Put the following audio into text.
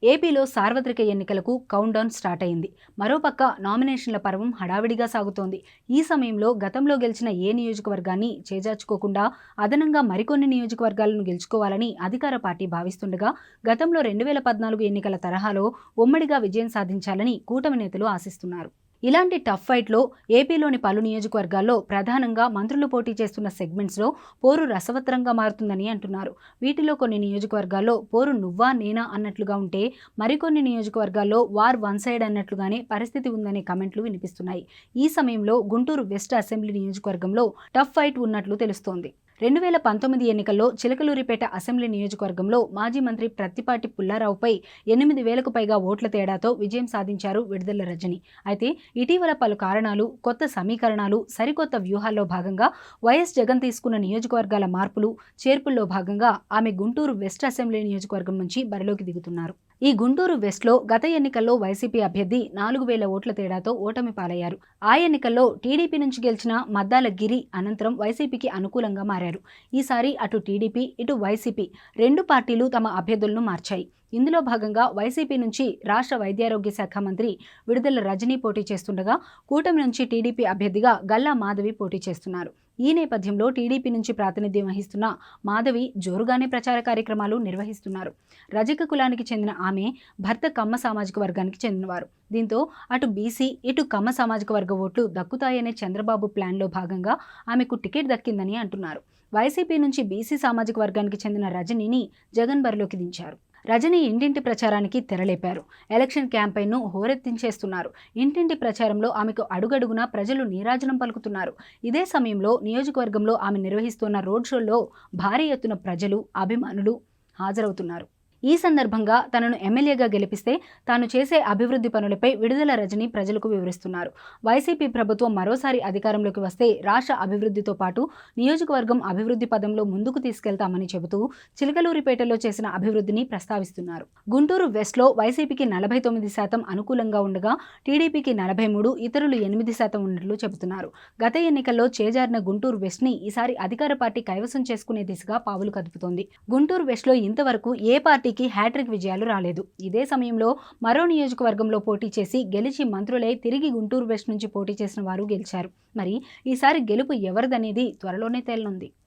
ఏపీలో సార్వత్రిక ఎన్నికలకు కౌంట్డౌన్ స్టార్ట్ అయింది. మరోపక్క నామినేషన్ల పర్వం హడావిడిగా సాగుతోంది. ఈ సమయంలో గతంలో గెలిచిన ఏ నియోజకవర్గాన్ని చేజార్చుకోకుండా అదనంగా మరికొన్ని నియోజకవర్గాలను గెలుచుకోవాలని అధికార పార్టీ భావిస్తుండగా, గతంలో 2014 ఎన్నికల తరహాలో ఉమ్మడిగా విజయం సాధించాలని కూటమి నేతలు ఆశిస్తున్నారు. ఇలాంటి టఫ్ ఫైట్లో ఏపీలోని పలు నియోజకవర్గాల్లో ప్రధానంగా మంత్రులు పోటీ చేస్తున్న సెగ్మెంట్స్లో పోరు రసవత్తరంగా మారుతుందని అంటున్నారు. వీటిలో కొన్ని నియోజకవర్గాల్లో పోరు నువ్వా నేనా అన్నట్లుగా ఉంటే, మరికొన్ని నియోజకవర్గాల్లో వార్ వన్ సైడ్ అన్నట్లుగానే పరిస్థితి ఉందనే కమెంట్లు వినిపిస్తున్నాయి. ఈ సమయంలో గుంటూరు వెస్ట్ అసెంబ్లీ నియోజకవర్గంలో టఫ్ ఫైట్ ఉన్నట్లు తెలుస్తోంది. 2019 ఎన్నికల్లో చిలకలూరిపేట అసెంబ్లీ నియోజకవర్గంలో మాజీ మంత్రి ప్రత్తిపాటి పుల్లారావుపై 8,000కు పైగా ఓట్ల తేడాతో విజయం సాధించారు విడుదల రజని. అయితే ఇటీవల పలు కారణాలు, కొత్త సమీకరణాలు, సరికొత్త వ్యూహాల్లో భాగంగా వైఎస్ జగన్ తీసుకున్న నియోజకవర్గాల మార్పులు, చేర్పుల్లో భాగంగా ఆమె గుంటూరు వెస్ట్ అసెంబ్లీ నియోజకవర్గం నుంచి బరిలోకి దిగుతున్నారు. ఈ గుంటూరు వెస్ట్లో గత ఎన్నికల్లో వైసీపీ అభ్యర్థి 4,000 ఓట్ల తేడాతో ఓటమి పాలయ్యారు. ఆ ఎన్నికల్లో టీడీపీ నుంచి గెలిచిన మద్దాల గిరి అనంతరం వైసీపీకి అనుకూలంగా మారారు. ఈసారి అటు టీడీపీ, ఇటు వైసీపీ రెండు పార్టీలు తమ అభ్యర్థులను మార్చాయి. ఇందులో భాగంగా వైసీపీ నుంచి రాష్ట్ర వైద్యారోగ్య శాఖ మంత్రి విడుదల రజని పోటీ చేస్తుండగా, కూటమి నుంచి టీడీపీ అభ్యర్థిగా గల్లా మాధవి పోటీ చేస్తున్నారు. ఈ నేపథ్యంలో టీడీపీ నుంచి ప్రాతినిధ్యం వహిస్తున్న మాధవి జోరుగానే ప్రచార కార్యక్రమాలు నిర్వహిస్తున్నారు. రజక కులానికి చెందిన ఆమె భర్త కమ్మ సామాజిక వర్గానికి చెందినవారు. దీంతో అటు బీసీ, ఇటు కమ్మ సామాజిక వర్గ ఓట్లు దక్కుతాయనే చంద్రబాబు ప్లాన్లో భాగంగా ఆమెకు టికెట్ దక్కిందని అంటున్నారు. వైసీపీ నుంచి బీసీ సామాజిక వర్గానికి చెందిన రజనీని జగన్ బరిలోకి దించారు. రజని ఇంటింటి ప్రచారానికి తెరలేపారు. ఎలక్షన్ క్యాంపెయిన్ను హోరెత్తించేస్తున్నారు. ఇంటింటి ప్రచారంలో ఆమెకు అడుగడుగునా ప్రజలు నీరాజనం పలుకుతున్నారు. ఇదే సమయంలో నియోజకవర్గంలో ఆమె నిర్వహిస్తున్న రోడ్ షోల్లో భారీ ఎత్తున ప్రజలు, అభిమానులు హాజరవుతున్నారు. ఈ సందర్భంగా తనను ఎమ్మెల్యేగా గెలిపిస్తే తాను చేసే అభివృద్ధి పనులపై విడుదల రజని ప్రజలకు వివరిస్తున్నారు. వైసీపీ ప్రభుత్వం మరోసారి అధికారంలోకి వస్తే రాష్ట్ర అభివృద్ధితో పాటు నియోజకవర్గం అభివృద్ధి పదంలో ముందుకు తీసుకెళ్తామని చెబుతూ చిలకలూరిపేటలో చేసిన అభివృద్ధిని ప్రస్తావిస్తున్నారు. గుంటూరు వెస్ట్లో వైసీపీకి 49% అనుకూలంగా ఉండగా, టీడీపీకి 43, ఇతరులు 8% ఉన్నట్లు చెబుతున్నారు. గత ఎన్నికల్లో చేజారిన గుంటూరు వెస్ట్ని ఈసారి అధికార పార్టీ కైవసం చేసుకునే దిశగా పావులు కదుపుతోంది. గుంటూరు వెస్ట్లో ఇంతవరకు ఏ పార్టీ హ్యాట్రిక్ విజయాలు రాలేదు. ఇదే సమయంలో మరో నియోజకవర్గంలో పోటీ చేసి గెలిచి మంత్రులై తిరిగి గుంటూరు వెస్ట్ నుంచి పోటీ చేసిన వారు గెలిచారు. మరి ఈసారి గెలుపు ఎవరిదనేది త్వరలోనే తేలనుంది.